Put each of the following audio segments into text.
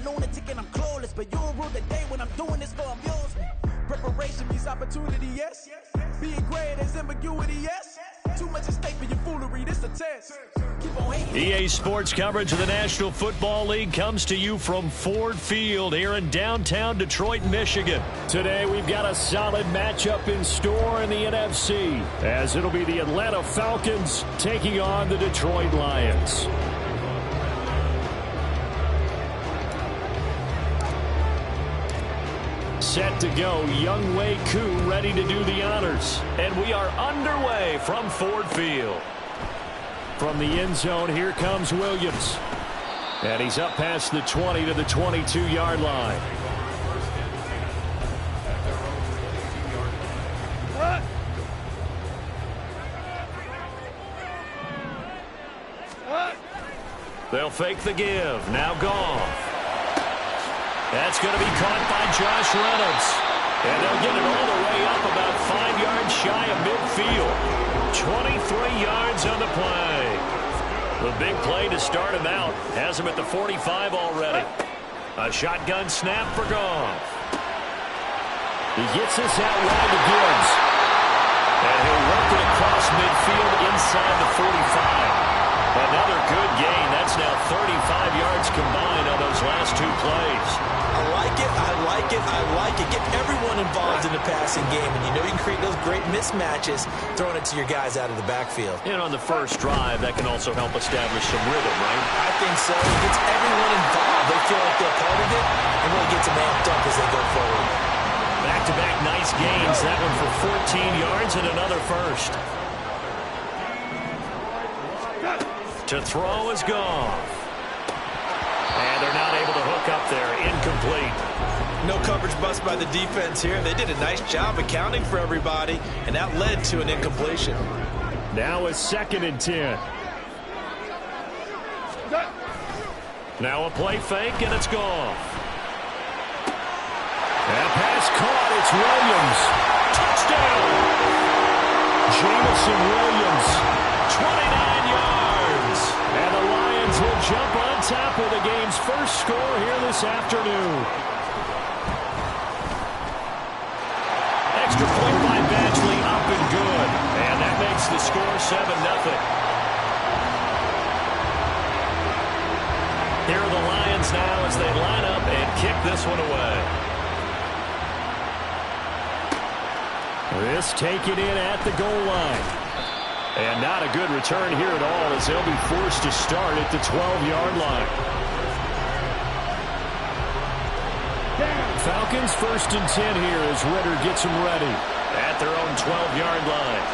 lunatic and I'm clueless, but you'll rule the day when I'm doing this for amusement. Preparation means opportunity, yes. Being great is ambiguity, yes. Too much at stake for your foolery, this a test. Keep on hating. EA Sports coverage of the National Football League comes to you from Ford Field here in downtown Detroit, Michigan. Today we've got a solid matchup in store in the NFC, as it'll be the Atlanta Falcons taking on the Detroit Lions. Set to go, Younghoe Koo ready to do the honors. And we are underway from Ford Field. From the end zone, here comes Williams. And he's up past the 20 to the 22-yard line. They'll fake the give. Now Goff. That's going to be caught by Josh Reynolds. And they'll get it all the way up about 5 yards shy of midfield. 23 yards on the play. The big play to start him out. Has him at the 45 already. A shotgun snap for Goff. He gets this out wide to Gibbs. And he'll work it across midfield inside the 45. Another good gain. That's now 35 yards combined on those last 2 plays. I like it, I like it, I like it. Get everyone involved in the passing game, and you know you can create those great mismatches throwing it to your guys out of the backfield. And on the first drive, that can also help establish some rhythm, right? I think so. It gets everyone involved. They feel like they're part of it, and really gets them amped up as they go forward. Back-to-back nice gains. That one for 14 yards and another first. To throw is Goff. And they're not able to hook up there. Incomplete. No coverage bust by the defense here. They did a nice job accounting for everybody, and that led to an incompletion. Now a 2nd and 10. Now a play fake, and it's Goff. That pass caught. It's Williams. Touchdown. Jamison Williams. 29 yards. And the Lions will jump on top of the game's first score here this afternoon. Extra point by Badgley, up and good. And that makes the score 7-0. Here are the Lions now as they line up and kick this one away. This taken in at the goal line. And not a good return here at all as they'll be forced to start at the 12-yard line. Falcons 1st and 10 here as Ritter gets them ready at their own 12-yard line.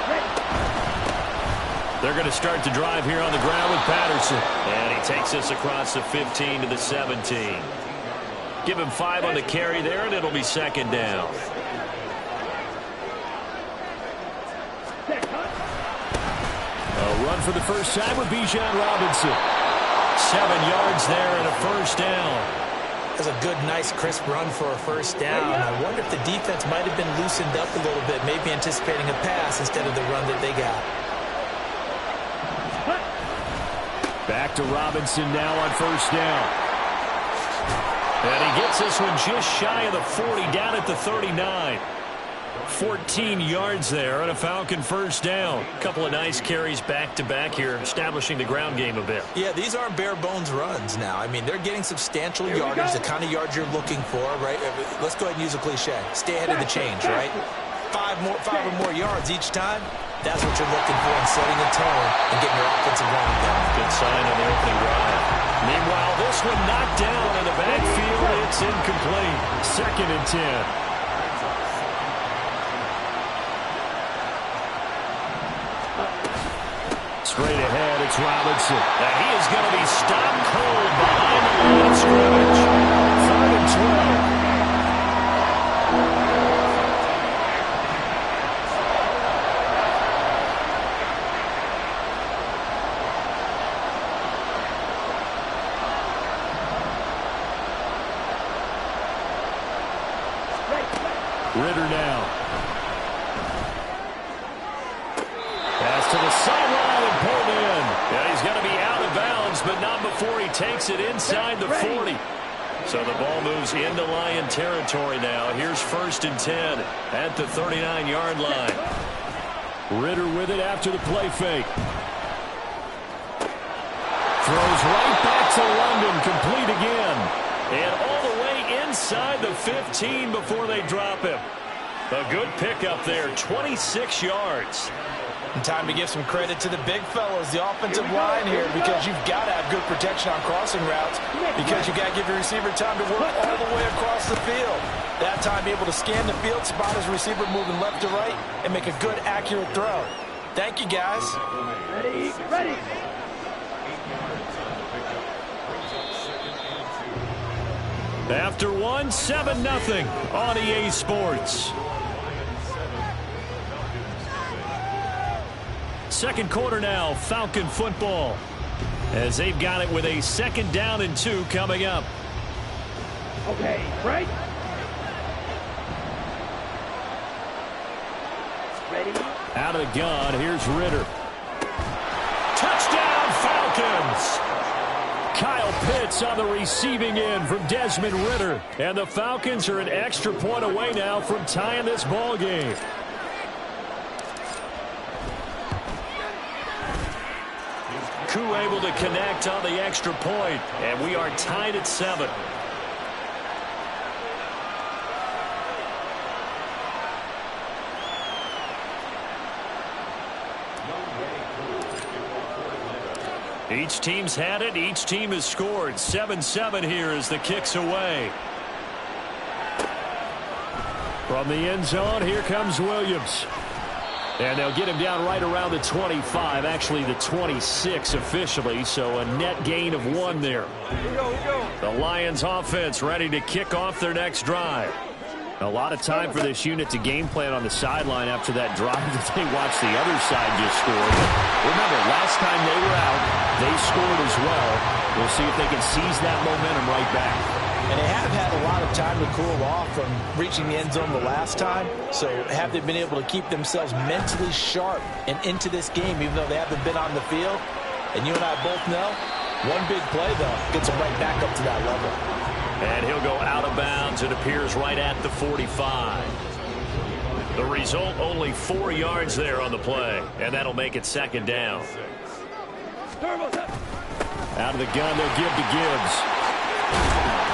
They're going to start the drive here on the ground with Patterson. And he takes this across the 15 to the 17. Give him 5 on the carry there, and it'll be 2nd down. A run for the first time with Bijan Robinson. 7 yards there and a first down. That's a good, nice, crisp run for a first down. I wonder if the defense might have been loosened up a little bit, maybe anticipating a pass instead of the run that they got. Back to Robinson now on first down. And he gets this one just shy of the 40, down at the 39. 14 yards there and a Falcon first down. A couple of nice carries back-to-back here, establishing the ground game a bit. Yeah, these aren't bare-bones runs now. I mean, they're getting substantial yardage, the kind of yards you're looking for, right? Let's go ahead and use a cliche. Stay ahead of the change, right? Five or more yards each time. That's what you're looking for in setting a tone and getting your offensive line going. Good sign on the opening drive. Meanwhile, this one knocked down in the backfield. It's incomplete. 2nd and 10. Straight ahead, it's Robinson. And he is going to be stopped cold behind the line of scrimmage. 3rd and 12. Ritter now. Pass to the sideline and pulled in. Yeah, he's going to be out of bounds, but not before he takes it inside the 40. So the ball moves into Lion territory now. Here's 1st and 10 at the 39-yard line. Ritter with it after the play fake. Throws right back to London, complete again. And all the way inside the 15 before they drop him. A good pickup there, 26 yards. And time to give some credit to the big fellows, the offensive line here, because you've got to have good protection on crossing routes, because you've got to give your receiver time to work all the way across the field. That time, be able to scan the field, spot his receiver moving left to right, and make a good, accurate throw. Thank you, guys. Ready. After one, 7-0 on EA Sports. Second quarter now, Falcon football, as they've got it with a 2nd down and 2 coming up. Okay, right. Ready. Out of the gun, here's Ritter. Touchdown, Falcons! Kyle Pitts on the receiving end from Desmond Ritter. And the Falcons are an extra point away now from tying this ball game. Koo able to connect on the extra point, and we are tied at 7. Each team's had it. Each team has scored. 7-7 here as the kick's away. From the end zone, here comes Williams. And they'll get him down right around the 25, actually the 26 officially, so a net gain of 1 there. Here we go. The Lions offense ready to kick off their next drive. A lot of time for this unit to game plan on the sideline after that drive that they watched the other side just score. But remember, last time they were out, they scored as well. We'll see if they can seize that momentum right back. And they have had a lot of time to cool off from reaching the end zone the last time. So have they been able to keep themselves mentally sharp and into this game, even though they haven't been on the field? And you and I both know, one big play, though, gets them right back up to that level. And he'll go out of bounds. It appears right at the 45. The result, only 4 yards there on the play. And that'll make it 2nd down. Out of the gun, they'll give to Gibbs.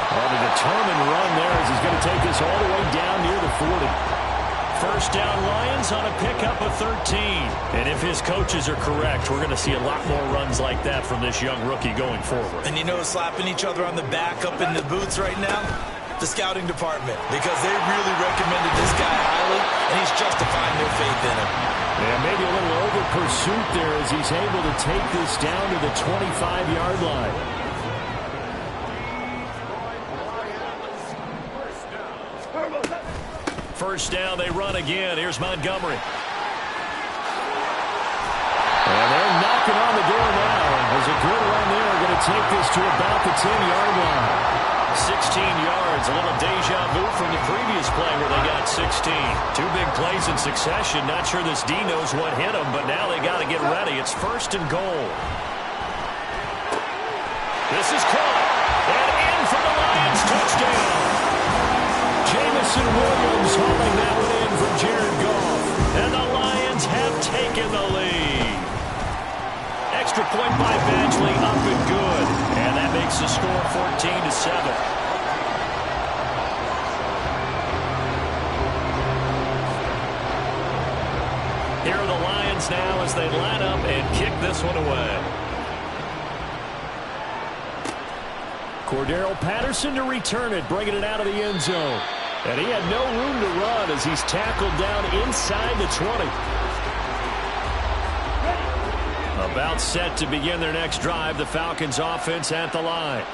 On a determined run there as he's going to take this all the way down near the 40. First down, Lions on a pickup of 13. And if his coaches are correct, we're going to see a lot more runs like that from this young rookie going forward. And you know, slapping each other on the back up in the boots right now? The scouting department, because they really recommended this guy highly, and he's justifying their faith in him. Yeah, maybe a little over pursuit there as he's able to take this down to the 25-yard line. First down, they run again. Here's Montgomery. And they're knocking on the door now. As a good run there, going to take this to about the 10-yard line. 16 yards, a little deja vu from the previous play where they got 16. 2 big plays in succession. Not sure this D knows what hit them, but now they got to get ready. It's 1st and goal. This is caught. And in for the Lions. Touchdown. Jamison Williams hauling that one in from Jared Goff. And the Lions have taken the lead. Extra point by Badgley, up and good. And that makes the score 14-7. Here are the Lions now as they line up and kick this one away. Cordero Patterson to return it, bringing it out of the end zone. And he had no room to run as he's tackled down inside the 20. About set to begin their next drive, the Falcons offense at the line.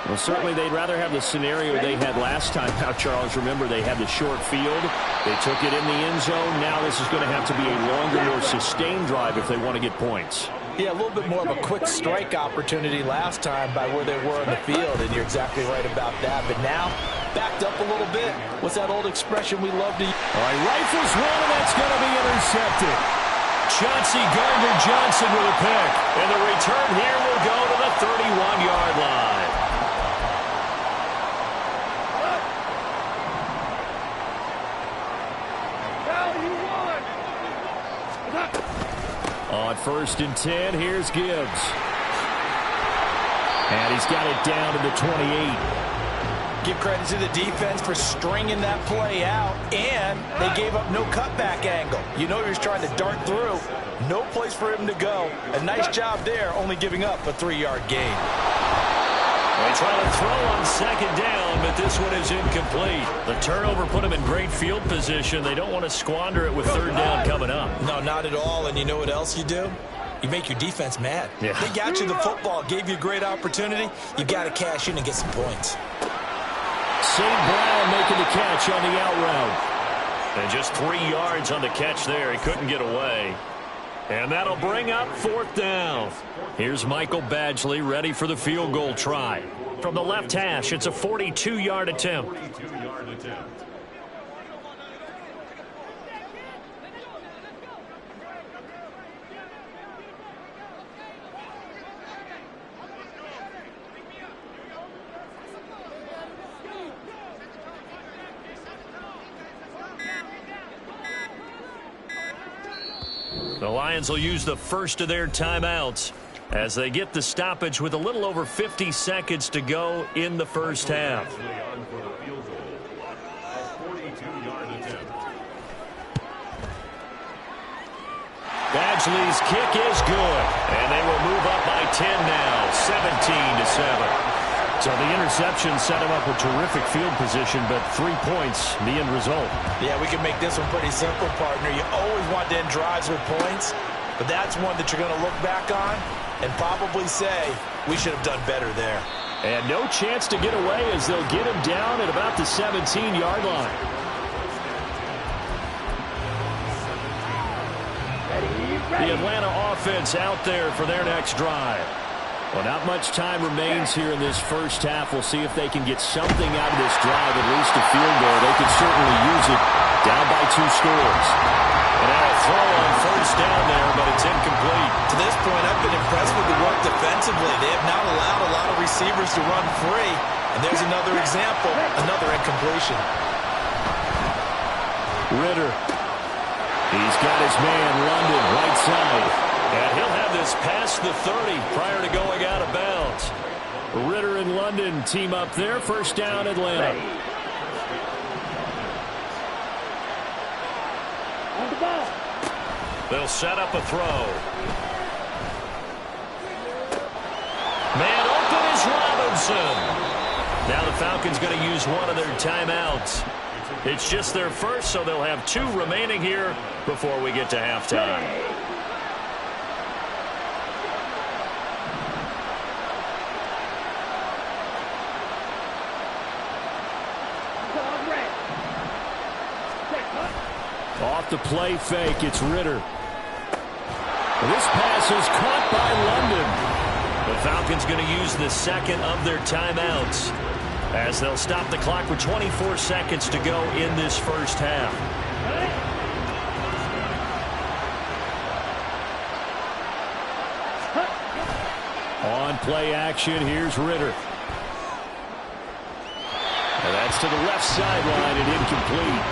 Well, certainly they'd rather have the scenario they had last time. Now, Charles, remember, they had the short field. They took it in the end zone. Now this is going to have to be a longer, more sustained drive if they want to get points. Yeah, a little bit more of a quick strike opportunity last time by where they were on the field, and you're exactly right about that. But now, backed up a little bit. What's that old expression we love to use? All right, rifles one, and that's going to be intercepted. Chauncey Gardner-Johnson with a pick. And the return here will go to the 31-yard line. 1st and 10. Here's Gibbs. And he's got it down to the 28. Give credit to the defense for stringing that play out, and they gave up no cutback angle. You know he was trying to dart through. No place for him to go. A nice job there, only giving up a 3-yard gain. They try to throw on 2nd down, but this one is incomplete. The turnover put them in great field position. They don't want to squander it with 3rd down coming up. No, not at all. And you know what else you do? You make your defense mad. Yeah. They got you the football, gave you a great opportunity. You got to cash in and get some points. St. Brown making the catch on the out route. And just 3 yards on the catch there. He couldn't get away. And that'll bring up 4th down. Here's Michael Badgley ready for the field goal try. From the left hash, it's a 42-yard attempt. The Lions will use the first of their timeouts as they get the stoppage with a little over 50 seconds to go in the first half. Badgley's kick is good, and they will move up by 10 now, 17-7. So the interception set him up a terrific field position, but 3 points, the end result. Yeah, we can make this one pretty simple, partner. You always want to end drives with points, but that's one that you're going to look back on and probably say, we should have done better there. And no chance to get away as they'll get him down at about the 17-yard line. The Atlanta offense out there for their next drive. Well, not much time remains here in this first half. We'll see if they can get something out of this drive, at least a field goal. They could certainly use it, down by 2 scores. And now a throw on 1st down there, but it's incomplete. To this point, I've been impressed with the work defensively. They have not allowed a lot of receivers to run free. And there's another example, another incompletion. Ritter. He's got his man, London, right side. And he'll have this past the 30 prior to going out of bounds. Ritter and London team up there. 1st down, Atlanta. They'll set up a throw. Man open is Robinson. Now the Falcons going to use one of their timeouts. It's just their first, so they'll have 2 remaining here before we get to halftime. Off the play fake, it's Ritter. This pass is caught by London. The Falcons going to use the 2nd of their timeouts as they'll stop the clock with 24 seconds to go in this first half. On play action, here's Ritter. And that's to the left sideline and incomplete.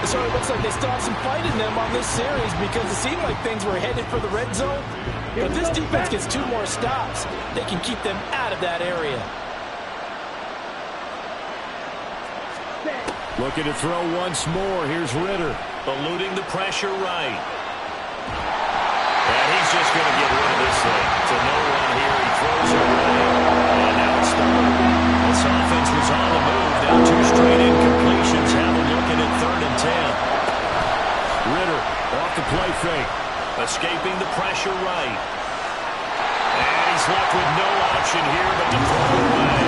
So it looks like they still have some fight in them on this series because it seemed like things were headed for the red zone. But if this defense gets 2 more stops, they can keep them out of that area. Looking to throw once more. Here's Ritter. Eluding the pressure right. And he's just going to get rid of this thing. To no one here. He throws it away. And now it's stopped. This offense was on the move. Now 2 straight incompletions. Have them looking at 3rd and 10. Ritter off the play fake. Escaping the pressure right. And he's left with no option here but to throw it away.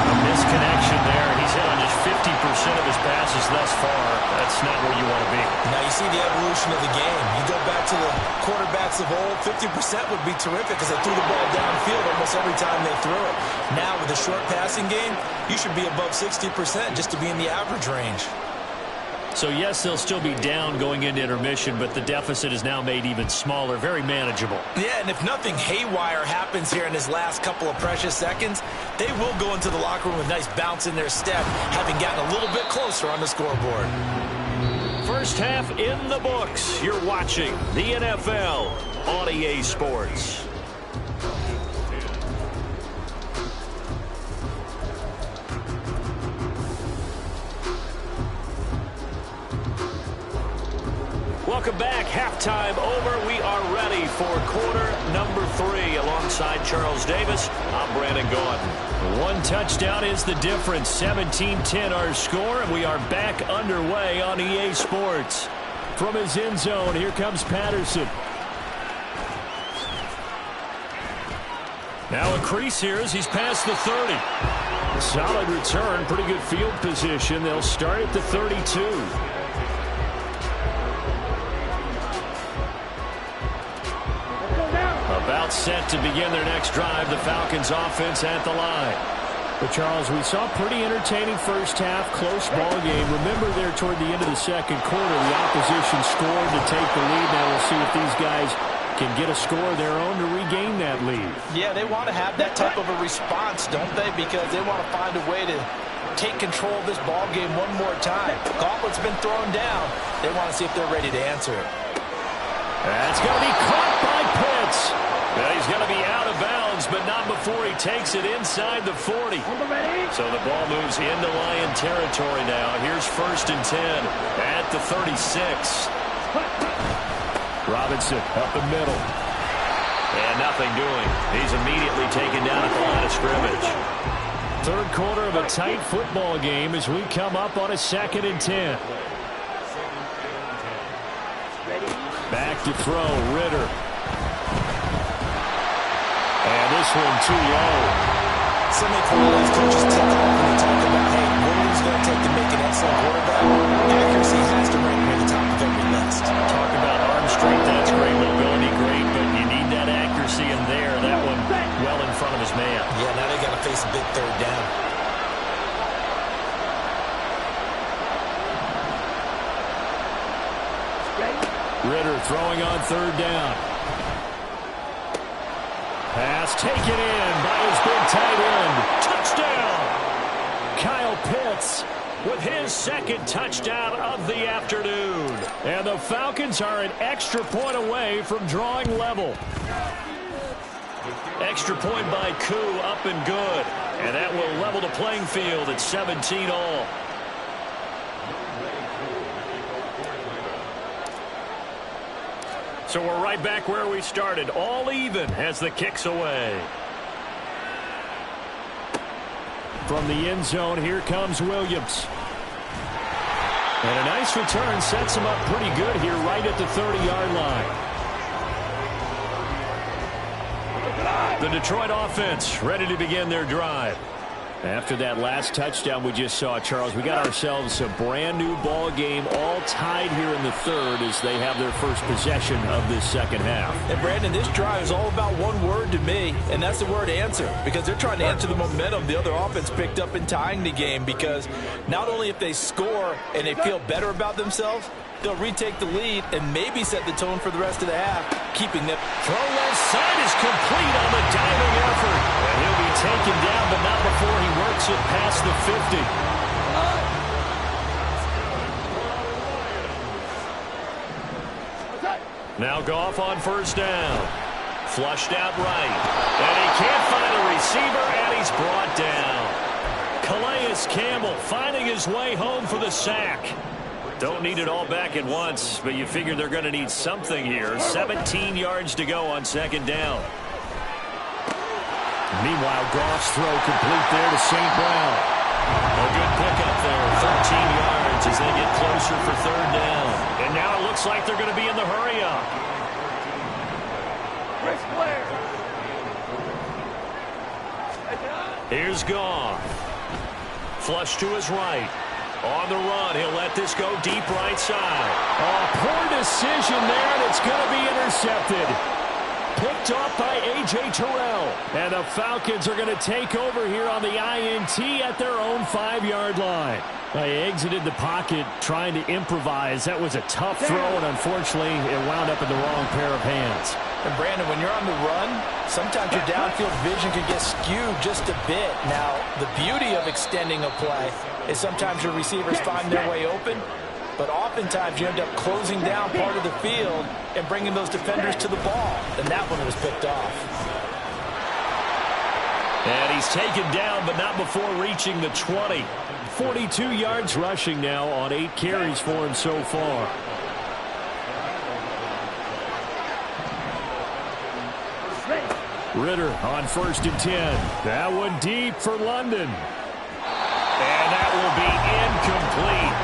A misconnection there. He's hit on just 50% of his passes thus far. That's not where you want to be. Now you see the evolution of the game. You go back to the quarterbacks of old, 50% would be terrific because they threw the ball downfield almost every time they threw it. Now with the short passing game, you should be above 60% just to be in the average range. So yes, they'll still be down going into intermission, but the deficit is now made even smaller, very manageable. Yeah, and if nothing haywire happens here in his last couple of precious seconds, they will go into the locker room with a nice bounce in their step, having gotten a little bit closer on the scoreboard. First half in the books. You're watching the NFL on EA Sports. Welcome back. Halftime over. We are ready for quarter number 3. Alongside Charles Davis, I'm Brandon Gaudin. One touchdown is the difference. 17-10 our score, and we are back underway on EA Sports. From his end zone, here comes Patterson. Now a crease here as he's past the 30. Solid return, pretty good field position. They'll start at the 32. About set to begin their next drive. The Falcons offense at the line. But Charles, we saw a pretty entertaining first half, close ball game. Remember there toward the end of the second quarter, the opposition scored to take the lead. Now we'll see if these guys can get a score of their own to regain that lead. Yeah, they want to have that type of a response, don't they? Because they want to find a way to take control of this ball game one more time. Gauntlet's been thrown down. They want to see if they're ready to answer it. That's going to be caught by Pitts. Well, he's going to be out of bounds, but not before he takes it inside the 40. So the ball moves into Lion territory now. Here's 1st and 10 at the 36. Robinson up the middle. And nothing doing. He's immediately taken down at the line of scrimmage. Third quarter of a tight football game as we come up on a 2nd and 10. Back to throw, Ritter. And this one too low. So many quarterbacks coaches take off when they talk about, hey, what is it going to take to make an excellent quarterback? Accuracy has to rank near the top of every list. Talk about arm strength, that's great. Mobility, great. But you need that accuracy in there. That one well in front of his man. Yeah, now they got to face a big 3rd down. Ritter throwing on 3rd down. Pass taken in by his big tight end. Touchdown! Kyle Pitts with his 2nd touchdown of the afternoon. And the Falcons are an extra point away from drawing level. Extra point by Koo, up and good. And that will level the playing field at 17 all. So we're right back where we started, all even as the kick's away. From the end zone, here comes Williams. And a nice return sets him up pretty good here right at the 30-yard line. The Detroit offense ready to begin their drive. After that last touchdown we just saw, Charles, we got ourselves a brand new ball game, all tied here in the 3rd as they have their first possession of this 2nd half. And Brandon, this drive is all about one word to me, and that's the word answer, because they're trying to answer the momentum the other offense picked up in tying the game, because not only if they score and they feel better about themselves, they'll retake the lead and maybe set the tone for the rest of the half, keeping them. Throw left side is complete on the diving effort. And he'll be taken down, but not before he works it past the 50. Now Goff on 1st down. Flushed out right. And he can't find a receiver, and he's brought down. Calais Campbell finding his way home for the sack. Don't need it all back at once, but you figure they're going to need something here. 17 yards to go on 2nd down. Meanwhile, Goff's throw complete there to St. Brown. A good pickup there, 13 yards as they get closer for 3rd down. And now it looks like they're going to be in the hurry-up. Here's Goff. Flush to his right. On the run, he'll let this go deep right side. Oh, poor decision there, and it's going to be intercepted. Picked off by A.J. Terrell. And the Falcons are going to take over here on the INT at their own 5-yard line. They exited the pocket trying to improvise. That was a tough throw, and unfortunately, it wound up in the wrong pair of hands. And Brandon, when you're on the run, sometimes your downfield vision can get skewed just a bit. Now, the beauty of extending a play is sometimes your receivers find their way open, but oftentimes you end up closing down part of the field and bringing those defenders to the ball, and that one was picked off. And he's taken down, but not before reaching the 20. 42 yards rushing now on 8 carries for him so far. Ritter on 1st and 10. That one deep for London. And that will be incomplete.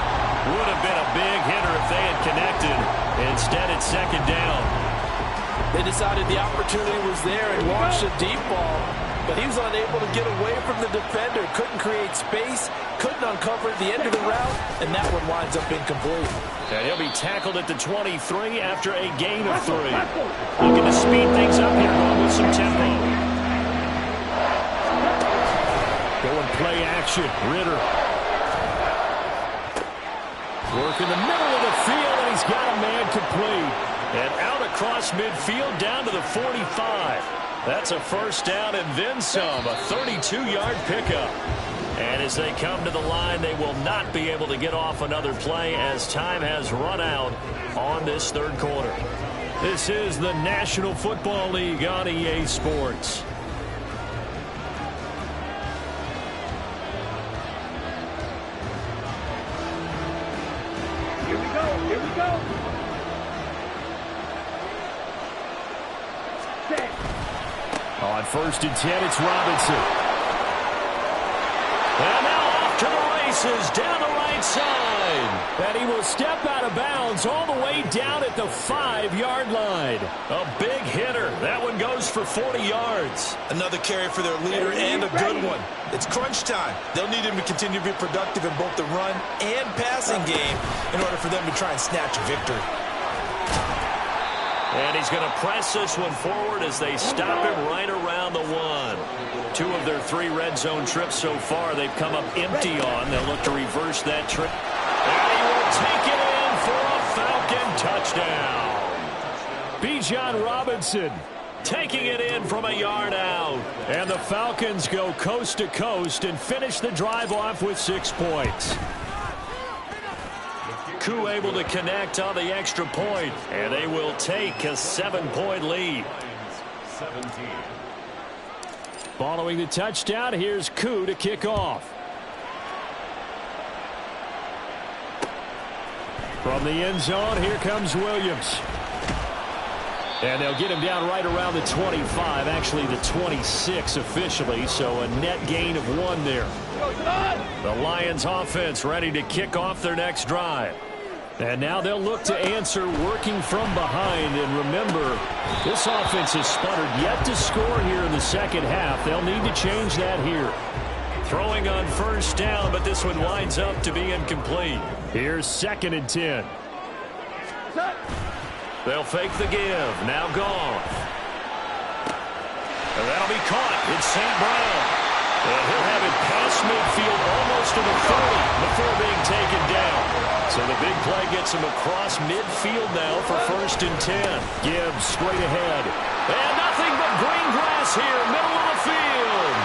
Would have been a big hitter if they had connected. Instead, it's 2nd down. They decided the opportunity was there and launched a deep ball, but he was unable to get away from the defender. Couldn't create space, couldn't uncover the end of the route, and that one winds up incomplete. And he'll be tackled at the 23 after a gain of 3. Looking to speed things up here, going with some tempo. Going play action. Ritter. Work in the middle of the field, and he's got a man complete. And out across midfield down to the 45. That's a 1st down and then some. A 32-yard pickup. And as they come to the line, they will not be able to get off another play as time has run out on this 3rd quarter. This is the National Football League on EA Sports. Here we go. Here we go. Set. On 1st and 10, it's Robinson. And now off to the races down the right side. And he will step out of bounds all the way down at the 5-yard line. A big hitter. That one goes for 40 yards. Another carry for their leader and a good one. It's crunch time. They'll need him to continue to be productive in both the run and passing game in order for them to try and snatch a victory. And he's going to press this one forward as they stop him right around the 1. 2 of their 3 red zone trips so far they've come up empty on. They'll look to reverse that trip. And he will take it in for a Falcon touchdown. Bijan Robinson taking it in from a yard out. And the Falcons go coast to coast and finish the drive off with 6 points. Koo able to connect on the extra point, and they will take a 7-point lead. 17. Following the touchdown, here's Koo to kick off. From the end zone, here comes Williams. And they'll get him down right around the 25, actually the 26 officially, so a net gain of 1 there. The Lions offense ready to kick off their next drive. And now they'll look to answer working from behind. And remember, this offense has sputtered yet to score here in the 2nd half. They'll need to change that here. Throwing on 1st down, but this one winds up to be incomplete. Here's 2nd and 10. They'll fake the give. Now Goff. And that'll be caught. It's St. Brown. And he'll have it past midfield almost to the 30 before being taken down. So the big play gets him across midfield now for 1st and 10. Gibbs straight ahead. And nothing but green grass here, middle of the field.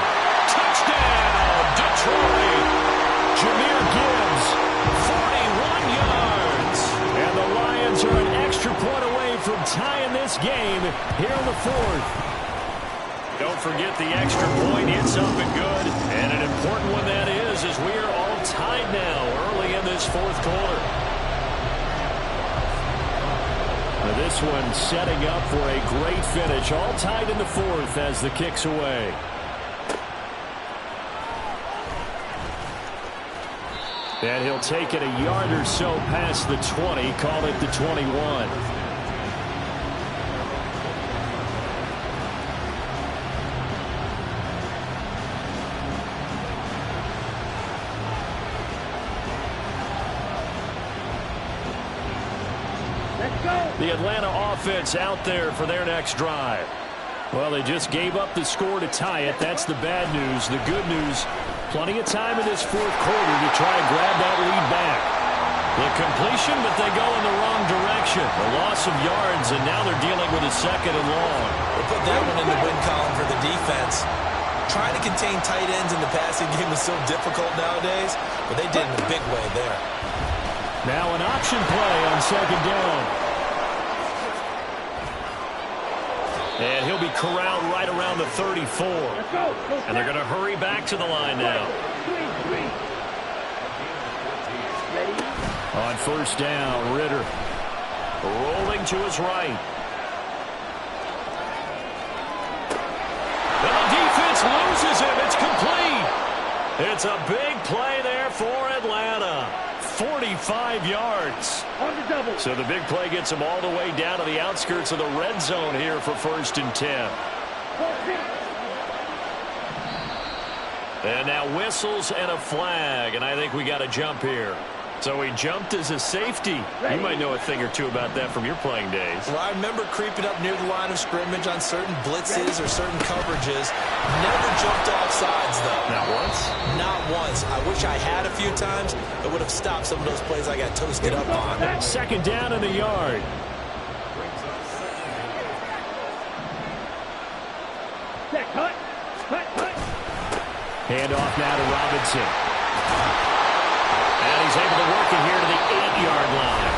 Touchdown, Detroit. Jahmyr Gibbs. 41 yards. And the Lions are an extra point away from tying this game here in the 4th. Don't forget the extra point. It's up and good. And an important one that is, as we are all tied now early in this 4th quarter. Now this one setting up for a great finish. All tied in the 4th as the kick's away. And he'll take it a yard or so past the 20. Call it the 21. The Atlanta offense out there for their next drive. Well, they just gave up the score to tie it. That's the bad news. The good news, plenty of time in this 4th quarter to try and grab that lead back. The completion, but they go in the wrong direction. A loss of yards, and now they're dealing with a 2nd and long. We'll put that one in the win column for the defense. Trying to contain tight ends in the passing game is so difficult nowadays, but they did in a big way there. Now an option play on second down. And he'll be corralled right around the 34. And they're going to hurry back to the line now. On first down, Ritter rolling to his right. And the defense loses him. It's complete. It's a big play there for Atlanta. 45 yards. So the big play gets him all the way down to the outskirts of the red zone here for 1st and 10. And now whistles and a flag, and I think we got a jump here. So he jumped as a safety. You might know a thing or two about that from your playing days. Well, I remember creeping up near the line of scrimmage on certain blitzes or certain coverages. Never jumped off sides, though. Not once? Not once. I wish I had a few times. It would have stopped some of those plays I got toasted up on. Second down in the yard. Hand off now to Robinson. And he's able to work it here to the 8-yard line.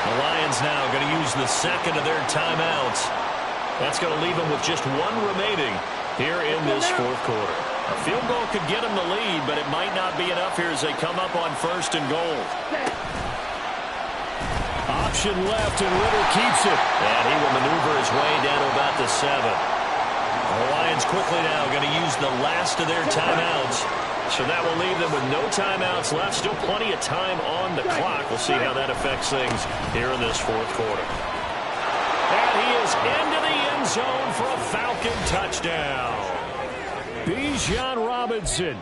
The Lions now going to use the second of their timeouts. That's going to leave them with just one remaining here in this fourth quarter. A field goal could get them the lead, but it might not be enough here as they come up on 1st and goal. Option left, and Ritter keeps it. And he will maneuver his way down to about the 7. The Lions quickly now going to use the last of their timeouts. So that will leave them with no timeouts left. Still plenty of time on the clock. We'll see how that affects things here in this fourth quarter. And he is into the end zone for a Falcon touchdown. Bijan Robinson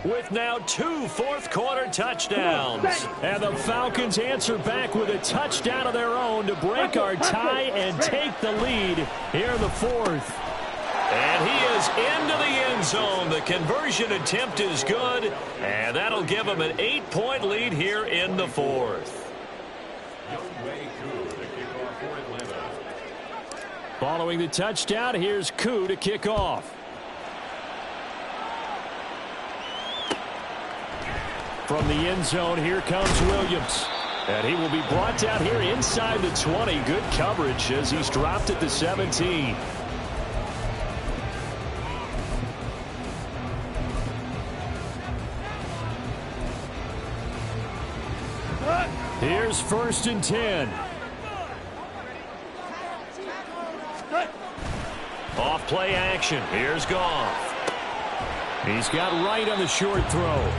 with now 2 fourth-quarter touchdowns. And the Falcons answer back with a touchdown of their own to break our tie and take the lead here in the fourth. And he is into the end zone. The conversion attempt is good, and that'll give him an 8-point lead here in the fourth. Following the touchdown, here's Koo to kick off. From the end zone, here comes Williams. And he will be brought down here inside the 20. Good coverage as he's dropped at the 17. Here's 1st and 10. Off play action. Here's Goff. He's got right on the short throw.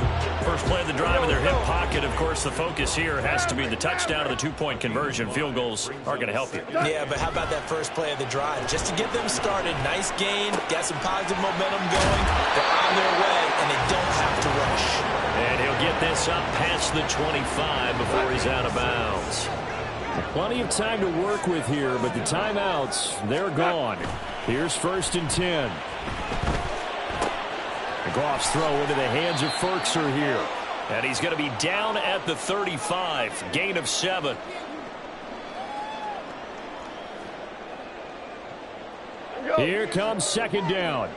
First play of the drive in their hip pocket. Of course, the focus here has to be the touchdown or the 2-point conversion. Field goals are going to help you. Yeah, but how about that first play of the drive? Just to get them started. Nice gain. Got some positive momentum going. They're on their way, and they don't have to rush. And he'll get this up past the 25 before he's out of bounds. Plenty of time to work with here, but the timeouts, they're gone. Here's 1st and 10. Goff's throw into the hands of Ferkser here. And he's going to be down at the 35. Gain of 7. Here comes second down.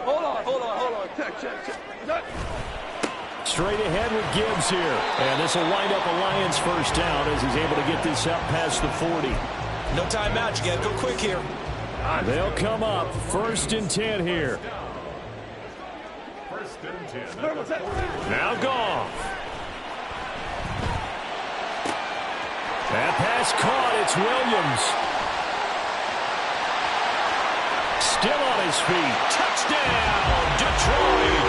Hold on. Check. Straight ahead with Gibbs here. And this will wind up a Lions first down as he's able to get this up past the 40. No timeout. You got to go quick here. They'll come up 1st and 10 here. Now Goff. That pass caught. It's Williams. Still on his feet. Touchdown, Detroit.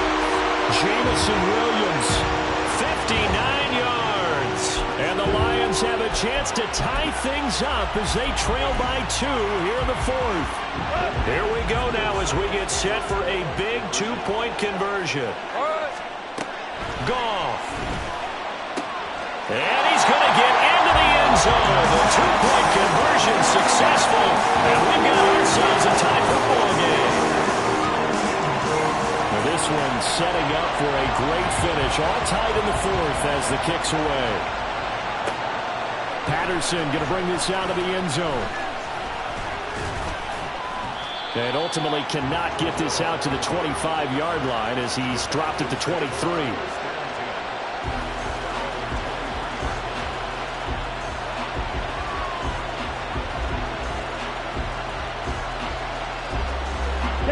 Jamison Williams. 59 yards. And the Lions have a chance to tie things up as they trail by 2 here in the fourth. Here we go now as we get set for a big 2-point conversion. Goff. And he's going to get into the end zone. The 2-point conversion successful. And we've got ourselves a tie football game. Now this one setting up for a great finish. All tied in the fourth as the kick's away. Patterson going to bring this out of the end zone. And ultimately cannot get this out to the 25-yard line as he's dropped at the 23.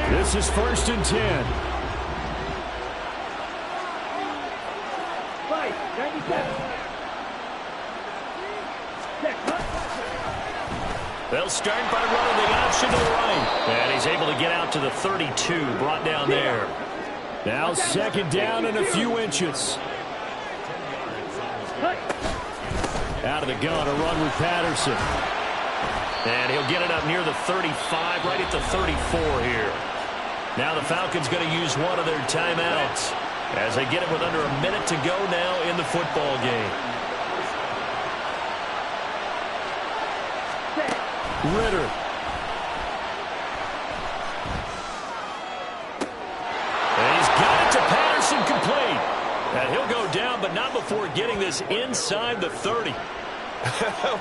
This is 1st and 10. They'll start by running the option to the right. And he's able to get out to the 32, brought down there. Now 2nd down and a few inches. Out of the gun, a run with Patterson. And he'll get it up near the 35, right at the 34 here. Now the Falcons going to use one of their timeouts as they get it with under a minute to go now in the football game. Ritter. And he's got it to Patterson, complete. And he'll go down, but not before getting this inside the 30.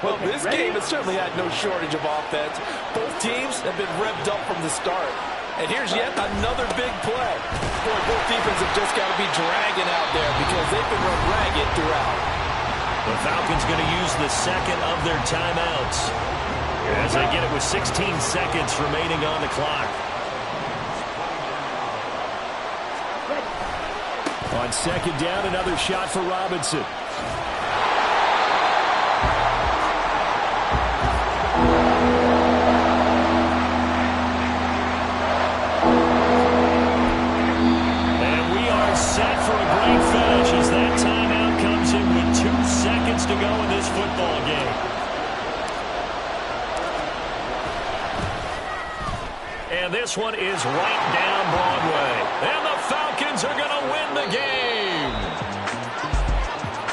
Well, this game has certainly had no shortage of offense. Both teams have been revved up from the start. And here's yet another big play. Boy, both defenses have just got to be dragging out there because they've been run ragged throughout. The Falcons going to use the second of their timeouts as they get it with 16 seconds remaining on the clock. On 2nd down, another shot for Robinson. Set for a great finish as that timeout comes in with 2 seconds to go in this football game. And this one is right down Broadway. And the Falcons are going to win the game.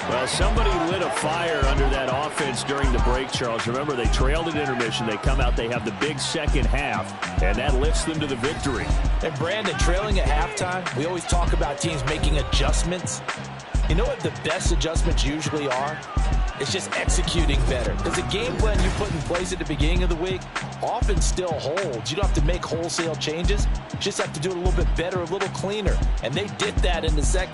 Well, somebody lit a fire under that offense during the break, Charles. Remember, they trailed at intermission. They come out, they have the big second half, and that lifts them to the victory. And Brandon, trailing at halftime, we always talk about teams making adjustments. You know what the best adjustments usually are? It's just executing better. Because the game plan you put in place at the beginning of the week often still holds. You don't have to make wholesale changes. You just have to do it a little bit better, a little cleaner. And they did that in the second.